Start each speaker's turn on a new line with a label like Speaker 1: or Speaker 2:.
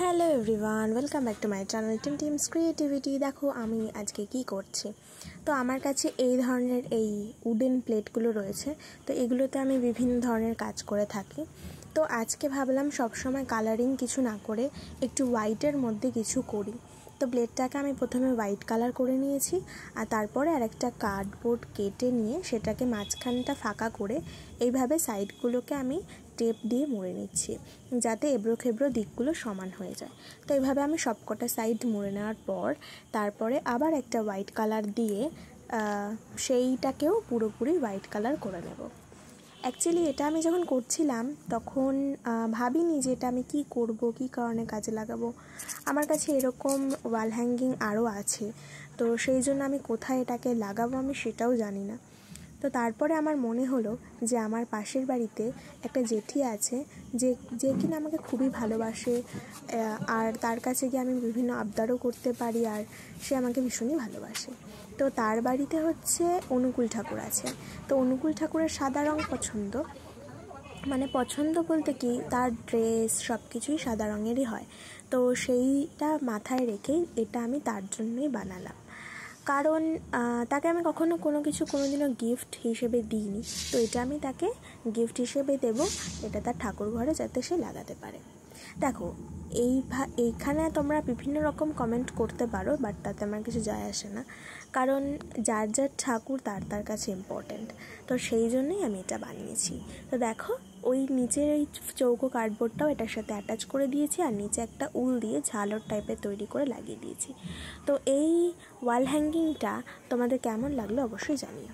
Speaker 1: Hello everyone, welcome back to my channel teams creativity. দেখো আমি আজকে কি করছি। তো আমার কাছে এই ধরনের এই উডেন প্লেটগুলো রয়েছে। তো এগুলোতে আমি বিভিন্ন ধরনের কাজ করে থাকি। তো আজকে ভাবলাম সবসময় কালারিং কিছু না করে একটু হোয়াইটের মধ্যে কিছু করি। তো প্লেটটাকে আমি প্রথমে হোয়াইট কালার করে নিয়েছি, আর তারপরে আরেকটা কার্ডবোর্ড কেটে নিয়ে সেটাকে মাঝখানটা ফাঁকা করে এইভাবে সাইডগুলোকে আমি টেপ দিয়ে মুড়ে নিচ্ছি, যাতে এবড়ো খেবড়ো দিকগুলো সমান হয়ে যায়। তো এইভাবে আমি সবকটা সাইড মুড়ে নেওয়ার পর তারপরে আবার একটা হোয়াইট কালার দিয়ে সেইটাকেও পুরোপুরি হোয়াইট কালার করে নেব। অ্যাকচুয়ালি এটা আমি যখন করছিলাম তখন ভাবিনি যে এটা আমি কী করব, কী কারণে কাজে লাগাবো। আমার কাছে এরকম ওয়াল হ্যাঙ্গিং আরও আছে, তো সেই জন্য আমি কোথায় এটাকে লাগাবো আমি সেটাও জানি না। তো তারপরে আমার মনে হলো যে আমার পাশের বাড়িতে একটা জেঠি আছে যে কিনা আমাকে খুবই ভালোবাসে, আর তার কাছে গিয়ে আমি বিভিন্ন আবদারও করতে পারি, আর সে আমাকে ভীষণই ভালোবাসে। তো তার বাড়িতে হচ্ছে অনুকূল ঠাকুর আছে। তো অনুকূল ঠাকুরের সাদা রং পছন্দ, মানে পছন্দ বলতে কি তার ড্রেস সব কিছুই সাদা রঙেরই হয়। তো সেইটা মাথায় রেখেই এটা আমি তার জন্যই বানালাম, কারণ তাকে আমি কখনো কোনো কিছু কোনোদিনও গিফট হিসেবে দিইনি। তো এটা আমি তাকে গিফট হিসেবে দেব, এটা তার ঠাকুর ঘরে যাতে সে লাগাতে পারে। দেখো এইখানে তোমরা বিভিন্ন রকম কমেন্ট করতে পারো, বাট তাতে আমার কিছু যায় আসে না, কারণ যার যার ঠাকুর তার তার কাছে ইম্পর্ট্যান্ট। তো সেই জন্যই আমি এটা বানিয়েছি। তো দেখো ওই নিচের এই চৌকো কার্ডবোর্ডটাও এটার সাথে অ্যাটাচ করে দিয়েছি, আর নিচে একটা উল দিয়ে ঝালর টাইপের তৈরি করে লাগিয়ে দিয়েছি। তো এই ওয়াল হ্যাঙ্গিংটা তোমাদের কেমন লাগলো অবশ্যই জানিও।